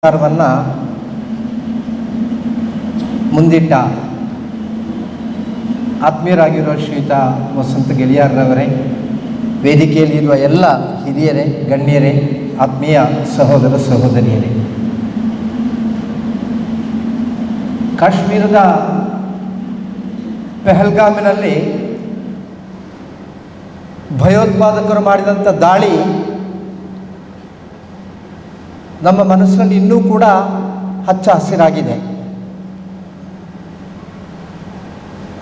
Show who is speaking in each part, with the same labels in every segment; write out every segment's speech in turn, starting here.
Speaker 1: ಸರ್ಕಾರವನ್ನು ಮುಂದಿಟ್ಟ ಆತ್ಮೀಯರಾಗಿರುವ ಶ್ರೀಯುತ ವಸಂತ ಗೆಳೆಯರವರೇ, ವೇದಿಕೆಯಲ್ಲಿರುವ ಎಲ್ಲ ಹಿರಿಯರೇ, ಗಣ್ಯರೇ, ಆತ್ಮೀಯ ಸಹೋದರ ಸಹೋದರಿಯರೇ, ಕಾಶ್ಮೀರದ ಪೆಹಲ್ಗಾಮಿನಲ್ಲಿ ಭಯೋತ್ಪಾದಕರು ಮಾಡಿದಂಥ ದಾಳಿ ನಮ್ಮ ಮನಸ್ಸಿನಲ್ಲಿ ಇನ್ನೂ ಕೂಡ ಹಚ್ಚ ಹಸಿರಾಗಿದೆ.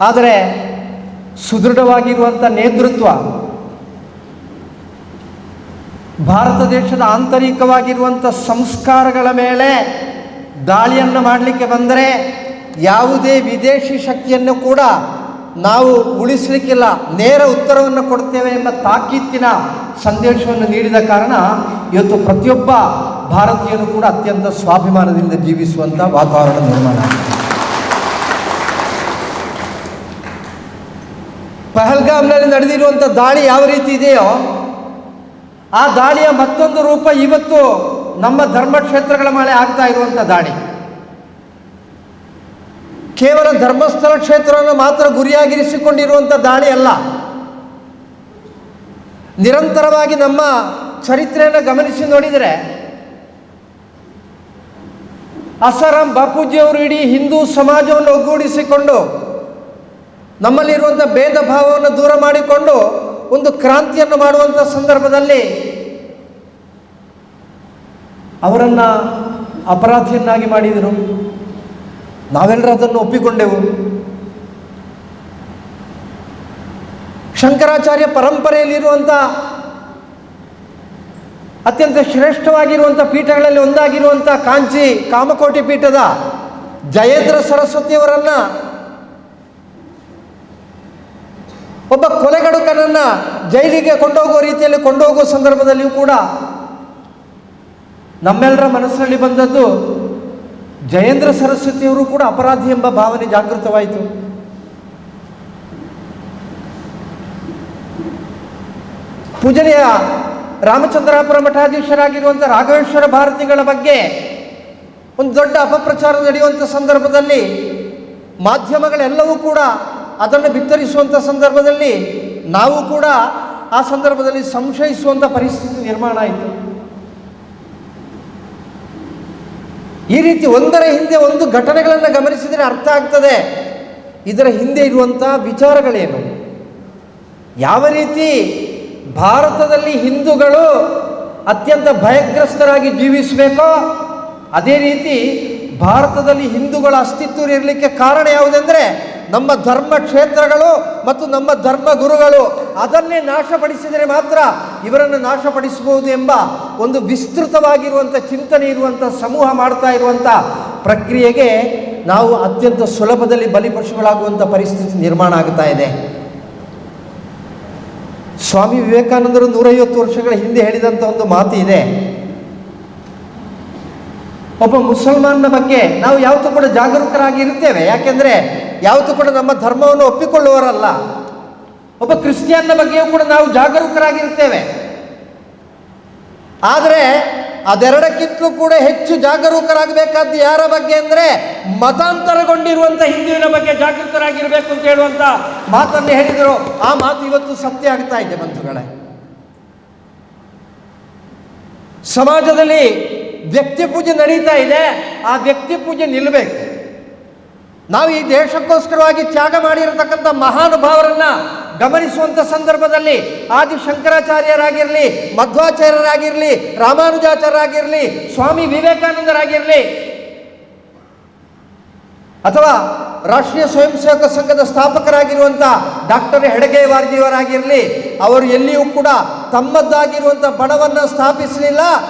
Speaker 1: ಆದರೆ ಸುದೃಢವಾಗಿರುವಂಥ ನೇತೃತ್ವ, ಭಾರತ ದೇಶದ ಆಂತರಿಕವಾಗಿರುವಂಥ ಸಂಸ್ಕಾರಗಳ ಮೇಲೆ ದಾಳಿಯನ್ನು ಮಾಡಲಿಕ್ಕೆ ಬಂದರೆ ಯಾವುದೇ ವಿದೇಶಿ ಶಕ್ತಿಯನ್ನು ಕೂಡ ನಾವು ಉಳಿಸಲಿಕ್ಕಿಲ್ಲ, ನೇರ ಉತ್ತರವನ್ನು ಕೊಡ್ತೇವೆ ಎಂಬ ತಾಕೀತಿನ ಸಂದೇಶವನ್ನು ನೀಡಿದ ಕಾರಣ ಇವತ್ತು ಪ್ರತಿಯೊಬ್ಬ ಭಾರತೀಯನು ಕೂಡ ಅತ್ಯಂತ ಸ್ವಾಭಿಮಾನದಿಂದ ಜೀವಿಸುವಂಥ ವಾತಾವರಣ ನಿರ್ಮಾಣ ಆಗಿದೆ. ಪಹಲ್ಗಾಮ್ನಲ್ಲಿ ನಡೆದಿರುವಂಥ ದಾಳಿ ಯಾವ ರೀತಿ ಇದೆಯೋ ಆ ದಾಳಿಯ ಮತ್ತೊಂದು ರೂಪ ಇವತ್ತು ನಮ್ಮ ಧರ್ಮಕ್ಷೇತ್ರಗಳ ಮೇಲೆ ಆಗ್ತಾ ಇರುವಂಥ ದಾಳಿ. ಕೇವಲ ಧರ್ಮಸ್ಥಳ ಕ್ಷೇತ್ರವನ್ನು ಮಾತ್ರ ಗುರಿಯಾಗಿರಿಸಿಕೊಂಡಿರುವಂಥ ದಾಳಿ ಅಲ್ಲ. ನಿರಂತರವಾಗಿ ನಮ್ಮ ಚರಿತ್ರೆಯನ್ನು ಗಮನಿಸಿ ನೋಡಿದರೆ ಆಸಾರಾಮ್ ಬಾಪೂಜಿಯವರು ಇಡೀ ಹಿಂದೂ ಸಮಾಜವನ್ನು ಒಗ್ಗೂಡಿಸಿಕೊಂಡು ನಮ್ಮಲ್ಲಿರುವಂಥ ಭೇದ ಭಾವವನ್ನು ದೂರ ಮಾಡಿಕೊಂಡು ಒಂದು ಕ್ರಾಂತಿಯನ್ನು ಮಾಡುವಂಥ ಸಂದರ್ಭದಲ್ಲಿ ಅವರನ್ನು ಅಪರಾಧಿಯನ್ನಾಗಿ ಮಾಡಿದರು. ನಾವೆಲ್ಲರೂ ಅದನ್ನು ಒಪ್ಪಿಕೊಂಡೆವು. ಶಂಕರಾಚಾರ್ಯ ಪರಂಪರೆಯಲ್ಲಿರುವಂಥ ಅತ್ಯಂತ ಶ್ರೇಷ್ಠವಾಗಿರುವಂಥ ಪೀಠಗಳಲ್ಲಿ ಒಂದಾಗಿರುವಂಥ ಕಾಂಚಿ ಕಾಮಕೋಟಿ ಪೀಠದ ಜಯೇಂದ್ರ ಸರಸ್ವತಿಯವರನ್ನು ಒಬ್ಬ ಕೊಲೆಗಡುಕನನ್ನು ಜೈಲಿಗೆ ಕೊಂಡೋಗುವ ರೀತಿಯಲ್ಲಿ ಕೊಂಡೋಗುವ ಸಂದರ್ಭದಲ್ಲಿಯೂ ಕೂಡ ನಮ್ಮೆಲ್ಲರ ಮನಸ್ಸಿನಲ್ಲಿ ಬಂದದ್ದು ಜಯೇಂದ್ರ ಸರಸ್ವತಿಯವರು ಕೂಡ ಅಪರಾಧಿ ಎಂಬ ಭಾವನೆ ಜಾಗೃತವಾಯಿತು. ಪೂಜನೀಯ ರಾಮಚಂದ್ರಾಪುರ ಮಠಾಧೀಶರಾಗಿರುವಂಥ ರಾಘವೇಶ್ವರ ಭಾರತಿಗಳ ಬಗ್ಗೆ ಒಂದು ದೊಡ್ಡ ಅಪಪ್ರಚಾರ ನಡೆಯುವಂಥ ಸಂದರ್ಭದಲ್ಲಿ ಮಾಧ್ಯಮಗಳೆಲ್ಲವೂ ಕೂಡ ಅದನ್ನು ಬಿತ್ತರಿಸುವಂಥ ಸಂದರ್ಭದಲ್ಲಿ ನಾವು ಕೂಡ ಆ ಸಂದರ್ಭದಲ್ಲಿ ಸಂಶಯಿಸುವಂಥ ಪರಿಸ್ಥಿತಿ ನಿರ್ಮಾಣ ಆಯಿತು. ಈ ರೀತಿ ಒಂದರ ಹಿಂದೆ ಒಂದು ಘಟನೆಗಳನ್ನು ಗಮನಿಸಿದರೆ ಅರ್ಥ ಆಗ್ತದೆ ಇದರ ಹಿಂದೆ ಇರುವಂಥ ವಿಚಾರಗಳೇನು. ಯಾವ ರೀತಿ ಭಾರತದಲ್ಲಿ ಹಿಂದೂಗಳು ಅತ್ಯಂತ ಭಯಗ್ರಸ್ತರಾಗಿ ಜೀವಿಸಬೇಕೋ ಅದೇ ರೀತಿ ಭಾರತದಲ್ಲಿ ಹಿಂದೂಗಳ ಅಸ್ತಿತ್ವ ಇರಲಿಕ್ಕೆ ಕಾರಣ ಯಾವುದೆಂದರೆ ನಮ್ಮ ಧರ್ಮ ಕ್ಷೇತ್ರಗಳು ಮತ್ತು ನಮ್ಮ ಧರ್ಮ ಗುರುಗಳು. ಅದನ್ನೇ ನಾಶಪಡಿಸಿದರೆ ಮಾತ್ರ ಇವರನ್ನು ನಾಶಪಡಿಸಬಹುದು ಎಂಬ ಒಂದು ವಿಸ್ತೃತವಾಗಿರುವಂಥ ಚಿಂತನೆ ಇರುವಂಥ ಸಮೂಹ ಮಾಡ್ತಾ ಇರುವಂಥ ಪ್ರಕ್ರಿಯೆಗೆ ನಾವು ಅತ್ಯಂತ ಸುಲಭದಲ್ಲಿ ಬಲಿಪಶುಗಳಾಗುವಂಥ ಪರಿಸ್ಥಿತಿ ನಿರ್ಮಾಣ ಆಗ್ತಾ ಇದೆ. ಸ್ವಾಮಿ ವಿವೇಕಾನಂದರು 150 ವರ್ಷಗಳ ಹಿಂದೆ ಹೇಳಿದಂಥ ಒಂದು ಮಾತು ಇದೆ. ಒಬ್ಬ ಮುಸಲ್ಮಾನನ ಬಗ್ಗೆ ನಾವು ಯಾವತ್ತೂ ಕೂಡ ಜಾಗರೂಕರಾಗಿ ಇರ್ತೇವೆ, ಯಾಕೆಂದರೆ ಯಾವತ್ತೂ ಕೂಡ ನಮ್ಮ ಧರ್ಮವನ್ನು ಒಪ್ಪಿಕೊಳ್ಳುವವರಲ್ಲ. ಒಬ್ಬ ಕ್ರಿಶ್ಚಿಯನ್ನ ಬಗ್ಗೆಯೂ ಕೂಡ ನಾವು ಜಾಗರೂಕರಾಗಿರ್ತೇವೆ. ಆದರೆ ಅದೆರಡಕ್ಕಿಂತಲೂ ಕೂಡ ಹೆಚ್ಚು ಜಾಗರೂಕರಾಗಬೇಕಾದ್ದು ಯಾರ ಬಗ್ಗೆ ಅಂದರೆ ಮತಾಂತರಗೊಂಡಿರುವಂಥ ಹಿಂದುವಿನ ಬಗ್ಗೆ ಜಾಗೃತರಾಗಿರಬೇಕು ಅಂತ ಹೇಳುವಂಥ ಮಾತನ್ನು ಹೇಳಿದರು. ಆ ಮಾತು ಇವತ್ತು ಸತ್ಯ ಆಗ್ತಾ ಇದೆ ಬಂಧುಗಳೇ. ಸಮಾಜದಲ್ಲಿ ವ್ಯಕ್ತಿ ಪೂಜೆ ನಡೀತಾ ಇದೆ, ಆ ವ್ಯಕ್ತಿ ಪೂಜೆ ನಿಲ್ಲಬೇಕು. ನಾವು ಈ ದೇಶಕ್ಕೋಸ್ಕರವಾಗಿ ತ್ಯಾಗ ಮಾಡಿರತಕ್ಕಂಥ ಮಹಾನುಭಾವರನ್ನು ಗಮನಿಸುವಂಥ ಸಂದರ್ಭದಲ್ಲಿ ಆದಿ ಶಂಕರಾಚಾರ್ಯರಾಗಿರಲಿ, ಮಧ್ವಾಚಾರ್ಯರಾಗಿರಲಿ, ರಾಮಾನುಜಾಚಾರ್ಯರಾಗಿರಲಿ, ಸ್ವಾಮಿ ವಿವೇಕಾನಂದರಾಗಿರಲಿ, ಅಥವಾ ರಾಷ್ಟ್ರೀಯ ಸ್ವಯಂ ಸೇವಕ ಸಂಘದ ಸ್ಥಾಪಕರಾಗಿರುವಂಥ ಡಾಕ್ಟರ್ ಹೆಡಗೇವಾರ್ಜಿಯವರಾಗಿರಲಿ, ಅವರು ಎಲ್ಲಿಯೂ ಕೂಡ ತಮ್ಮದ್ದಾಗಿರುವಂಥ ಬಣವನ್ನು ಸ್ಥಾಪಿಸಲಿಲ್ಲ.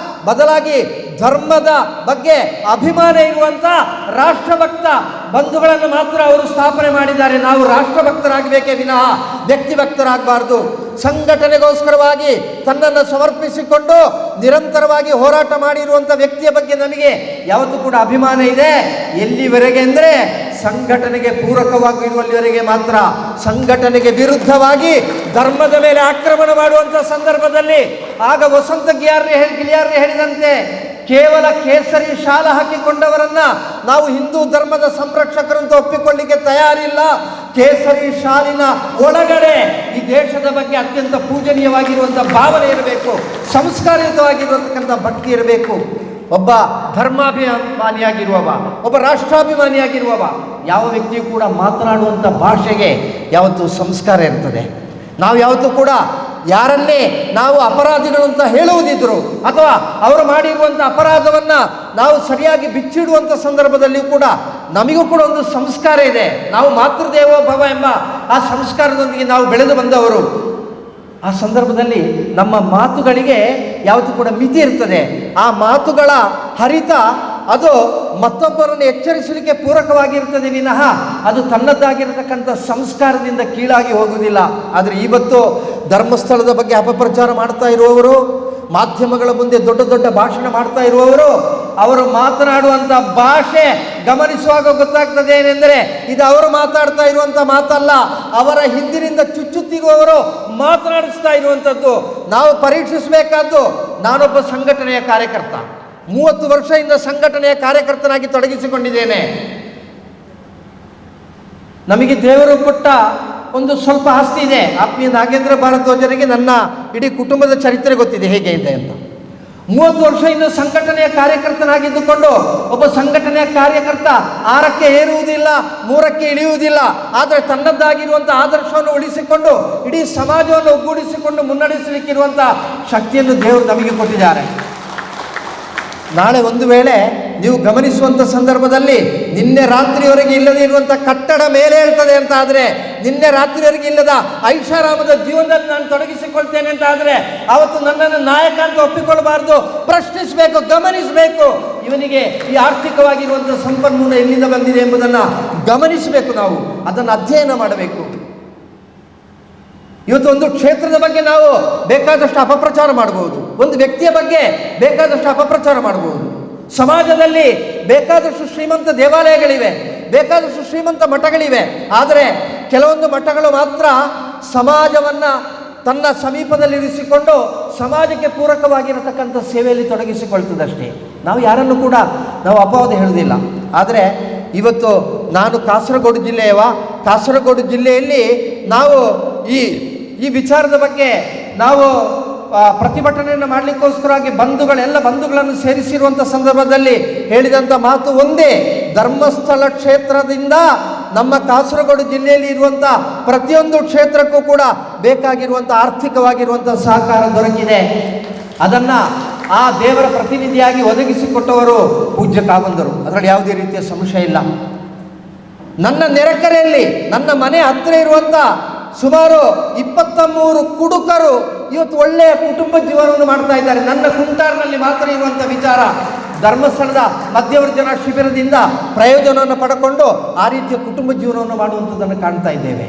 Speaker 1: ಬದಲಾಗಿ ಧರ್ಮದ ಬಗ್ಗೆ ಅಭಿಮಾನ ಇರುವಂಥ ರಾಷ್ಟ್ರಭಕ್ತ ಬಂಧುಗಳನ್ನು ಮಾತ್ರ ಅವರು ಸ್ಥಾಪನೆ ಮಾಡಿದ್ದಾರೆ. ನಾವು ರಾಷ್ಟ್ರಭಕ್ತರಾಗಬೇಕೇ ವಿನಃ ವ್ಯಕ್ತಿಭಕ್ತರಾಗಬಾರ್ದು. ಸಂಘಟನೆಗೋಸ್ಕರವಾಗಿ ತನ್ನನ್ನು ಸಮರ್ಪಿಸಿಕೊಂಡು ನಿರಂತರವಾಗಿ ಹೋರಾಟ ಮಾಡಿರುವಂಥ ವ್ಯಕ್ತಿಯ ಬಗ್ಗೆ ನಮಗೆ ಯಾವತ್ತೂ ಕೂಡ ಅಭಿಮಾನ ಇದೆ. ಎಲ್ಲಿವರೆಗೆ ಅಂದರೆ ಸಂಘಟನೆಗೆ ಪೂರಕವಾಗಿರುವಲ್ಲಿವರೆಗೆ ಮಾತ್ರ. ಸಂಘಟನೆಗೆ ವಿರುದ್ಧವಾಗಿ ಧರ್ಮದ ಮೇಲೆ ಆಕ್ರಮಣ ಮಾಡುವಂಥ ಸಂದರ್ಭದಲ್ಲಿ ಆಗ ವಸಂತ ಗಿಳಿಯಾರ್ರೆ ಹೇಳಿದಂತೆ ಕೇವಲ ಕೇಸರಿ ಶಾಲ ಹಾಕಿಕೊಂಡವರನ್ನ ನಾವು ಹಿಂದೂ ಧರ್ಮದ ಸಂರಕ್ಷಕರು ಅಂತ ಒಪ್ಪಿಕೊಳ್ಳಿಕ್ಕೆ ತಯಾರಿಲ್ಲ. ಕೇಸರಿ ಶಾಲಿನ ಒಳಗಡೆ ಈ ದೇಶದ ಬಗ್ಗೆ ಅತ್ಯಂತ ಪೂಜನೀಯವಾಗಿರುವಂಥ ಭಾವನೆ ಇರಬೇಕು, ಸಂಸ್ಕಾರಯುತವಾಗಿರುವಂತಕ್ಕಂಥ ಭಕ್ತಿ ಇರಬೇಕು. ಒಬ್ಬ ಧರ್ಮಾಭಿಮಾನಿಯಾಗಿರುವವ, ಒಬ್ಬ ರಾಷ್ಟ್ರಾಭಿಮಾನಿಯಾಗಿರುವವ ಯಾವ ವ್ಯಕ್ತಿಯೂ ಕೂಡ ಮಾತನಾಡುವಂಥ ಭಾಷೆಗೆ ಯಾವತ್ತೂ ಸಂಸ್ಕಾರ ಇರ್ತದೆ. ನಾವು ಯಾವತ್ತೂ ಕೂಡ ಯಾರನ್ನೇ ನಾವು ಅಪರಾಧಿಗಳು ಅಂತ ಹೇಳುವುದಿದ್ರು ಅಥವಾ ಅವರು ಮಾಡಿರುವಂಥ ಅಪರಾಧವನ್ನು ನಾವು ಸರಿಯಾಗಿ ಬಿಚ್ಚಿಡುವಂಥ ಸಂದರ್ಭದಲ್ಲಿಯೂ ಕೂಡ ನಮಗೂ ಕೂಡ ಒಂದು ಸಂಸ್ಕಾರ ಇದೆ. ನಾವು ಮಾತೃದೇವೋ ಭವ ಎಂಬ ಆ ಸಂಸ್ಕಾರದೊಂದಿಗೆ ನಾವು ಬೆಳೆದು ಬಂದವರು. ಆ ಸಂದರ್ಭದಲ್ಲಿ ನಮ್ಮ ಮಾತುಗಳಿಗೆ ಯಾವತ್ತೂ ಕೂಡ ಮಿತಿ ಇರ್ತದೆ. ಆ ಮಾತುಗಳ ಹರಿತ ಅದು ಮತ್ತೊಬ್ಬರನ್ನು ಎಚ್ಚರಿಸಲಿಕ್ಕೆ ಪೂರಕವಾಗಿರ್ತದೆ ವಿನಃ ಅದು ತನ್ನದ್ದಾಗಿರತಕ್ಕಂಥ ಸಂಸ್ಕಾರದಿಂದ ಕೀಳಾಗಿ ಹೋಗುವುದಿಲ್ಲ. ಆದರೆ ಇವತ್ತು ಧರ್ಮಸ್ಥಳದ ಬಗ್ಗೆ ಅಪಪ್ರಚಾರ ಮಾಡ್ತಾ ಇರುವವರು, ಮಾಧ್ಯಮಗಳ ಮುಂದೆ ದೊಡ್ಡ ದೊಡ್ಡ ಭಾಷಣ ಮಾಡ್ತಾ ಇರುವವರು, ಅವರು ಮಾತನಾಡುವಂಥ ಭಾಷೆ ಗಮನಿಸುವಾಗ ಗೊತ್ತಾಗ್ತದೆ ಏನೆಂದರೆ ಇದು ಅವರು ಮಾತಾಡ್ತಾ ಇರುವಂಥ ಮಾತಲ್ಲ, ಅವರ ಹಿಂದಿನಿಂದ ಚುಚ್ಚುತ್ತಿರುವವರು ಮಾತನಾಡಿಸ್ತಾ ಇರುವಂಥದ್ದು. ನಾವು ಪರೀಕ್ಷಿಸಬೇಕಾದ್ದು, ನಾನೊಬ್ಬ ಸಂಘಟನೆಯ ಕಾರ್ಯಕರ್ತ, 30 ವರ್ಷದಿಂದ ಸಂಘಟನೆಯ ಕಾರ್ಯಕರ್ತನಾಗಿ ತೊಡಗಿಸಿಕೊಂಡಿದ್ದೇನೆ. ನಮಗೆ ದೇವರು ಕೊಟ್ಟ ಒಂದು ಸ್ವಲ್ಪ ಆಸ್ತಿ ಇದೆ. ಆತ್ಮೀಯ ನಾಗೇಂದ್ರ ಭಾರದ್ವಾಜರಿಗೆ ನನ್ನ ಇಡೀ ಕುಟುಂಬದ ಚರಿತ್ರೆ ಗೊತ್ತಿದೆ ಹೇಗೆ ಇದೆ ಅಂತ. 30 ವರ್ಷದಿಂದ ಸಂಘಟನೆಯ ಕಾರ್ಯಕರ್ತನಾಗಿದ್ದುಕೊಂಡು ಒಬ್ಬ ಸಂಘಟನೆಯ ಕಾರ್ಯಕರ್ತ 6ಕ್ಕೆ ಏರುವುದಿಲ್ಲ, 3ಕ್ಕೆ ಇಳಿಯುವುದಿಲ್ಲ. ಆದರೆ ತನ್ನದ್ದಾಗಿರುವಂಥ ಆದರ್ಶವನ್ನು ಉಳಿಸಿಕೊಂಡು ಇಡೀ ಸಮಾಜವನ್ನು ಒಗ್ಗೂಡಿಸಿಕೊಂಡು ಮುನ್ನಡೆಸಲಿಕ್ಕಿರುವಂಥ ಶಕ್ತಿಯನ್ನು ದೇವರು ನಮಗೆ ಕೊಟ್ಟಿದ್ದಾರೆ. ನಾಳೆ ಒಂದು ವೇಳೆ ನೀವು ಗಮನಿಸುವಂಥ ಸಂದರ್ಭದಲ್ಲಿ ನಿನ್ನೆ ರಾತ್ರಿಯವರೆಗೆ ಇಲ್ಲದೇ ಇರುವಂಥ ಕಟ್ಟಡ ಮೇಲೆ ಹೇಳ್ತದೆ ಅಂತ ಆದರೆ, ನಿನ್ನೆ ರಾತ್ರಿಯವರೆಗೆ ಇಲ್ಲದ ಐಷಾರಾಮದ ಜೀವನದಲ್ಲಿ ನಾನು ತೊಡಗಿಸಿಕೊಳ್ತೇನೆ ಅಂತ ಆದರೆ ಆವತ್ತು ನನ್ನನ್ನು ನಾಯಕ ಅಂತ ಒಪ್ಪಿಕೊಳ್ಳಬಾರ್ದು. ಪ್ರಶ್ನಿಸಬೇಕು, ಗಮನಿಸಬೇಕು. ಇವನಿಗೆ ಈ ಆರ್ಥಿಕವಾಗಿರುವಂಥ ಸಂಪನ್ಮೂಲ ಎಲ್ಲಿಂದ ಬಂದಿದೆ ಎಂಬುದನ್ನು ಗಮನಿಸಬೇಕು. ನಾವು ಅದನ್ನು ಅಧ್ಯಯನ ಮಾಡಬೇಕು. ಇವತ್ತು ಒಂದು ಕ್ಷೇತ್ರದ ಬಗ್ಗೆ ನಾವು ಬೇಕಾದಷ್ಟು ಅಪಪ್ರಚಾರ ಮಾಡಬಹುದು, ಒಂದು ವ್ಯಕ್ತಿಯ ಬಗ್ಗೆ ಬೇಕಾದಷ್ಟು ಅಪಪ್ರಚಾರ ಮಾಡಬಹುದು. ಸಮಾಜದಲ್ಲಿ ಬೇಕಾದಷ್ಟು ಶ್ರೀಮಂತ ದೇವಾಲಯಗಳಿವೆ, ಬೇಕಾದಷ್ಟು ಶ್ರೀಮಂತ ಮಠಗಳಿವೆ. ಆದರೆ ಕೆಲವೊಂದು ಮಠಗಳು ಮಾತ್ರ ಸಮಾಜವನ್ನು ತನ್ನ ಸಮೀಪದಲ್ಲಿರಿಸಿಕೊಂಡು ಸಮಾಜಕ್ಕೆ ಪೂರಕವಾಗಿರತಕ್ಕಂಥ ಸೇವೆಯಲ್ಲಿ ತೊಡಗಿಸಿಕೊಳ್ತದಷ್ಟೇ. ನಾವು ಯಾರನ್ನು ಕೂಡ ನಾವು ಅಪವಾದ ಹೇಳುವುದಿಲ್ಲ. ಆದರೆ ಇವತ್ತು ನಾನು ಕಾಸರಗೋಡು ಜಿಲ್ಲೆಯವ, ಕಾಸರಗೋಡು ಜಿಲ್ಲೆಯಲ್ಲಿ ನಾವು ಈ ವಿಚಾರದ ಬಗ್ಗೆ ನಾವು ಪ್ರತಿಭಟನೆಯನ್ನು ಮಾಡಲಿಕ್ಕೋಸ್ಕರವಾಗಿ ಬಂಧುಗಳನ್ನು ಸೇರಿಸಿರುವಂಥ ಸಂದರ್ಭದಲ್ಲಿ ಹೇಳಿದಂಥ ಮಾತು ಒಂದೇ: ಧರ್ಮಸ್ಥಳ ಕ್ಷೇತ್ರದಿಂದ ನಮ್ಮ ಕಾಸರಗೋಡು ಜಿಲ್ಲೆಯಲ್ಲಿ ಇರುವಂಥ ಪ್ರತಿಯೊಂದು ಕ್ಷೇತ್ರಕ್ಕೂ ಕೂಡ ಬೇಕಾಗಿರುವಂಥ ಆರ್ಥಿಕವಾಗಿರುವಂಥ ಸಹಕಾರ ದೊರಕಿದೆ. ಅದನ್ನು ಆ ದೇವರ ಪ್ರತಿನಿಧಿಯಾಗಿ ಒದಗಿಸಿಕೊಟ್ಟವರು ಪೂಜ್ಯ ಕಾಮಂದರು. ಅದರಲ್ಲಿ ಯಾವುದೇ ರೀತಿಯ ಸಂಶಯ ಇಲ್ಲ. ನನ್ನ ನೆರೆಕರೆಯಲ್ಲಿ ನನ್ನ ಮನೆ ಹತ್ತಿರ ಇರುವಂಥ ಸುಮಾರು 23 ಕುಡುಕರು ಇವತ್ತು ಒಳ್ಳೆಯ ಕುಟುಂಬ ಜೀವನವನ್ನು ಮಾಡ್ತಾ ಇದ್ದಾರೆ. ನನ್ನ ಕುಂಟಾರ್ನಲ್ಲಿ ಮಾತ್ರ ಇರುವಂಥ ವಿಚಾರ. ಧರ್ಮಸ್ಥಳದ ಮಧ್ಯವರ್ಜನ ಶಿಬಿರದಿಂದ ಪ್ರಯೋಜನವನ್ನು ಪಡ್ಕೊಂಡು ಆ ರೀತಿಯ ಕುಟುಂಬ ಜೀವನವನ್ನು ಮಾಡುವಂಥದ್ದನ್ನು ಕಾಣ್ತಾ ಇದ್ದೇವೆ.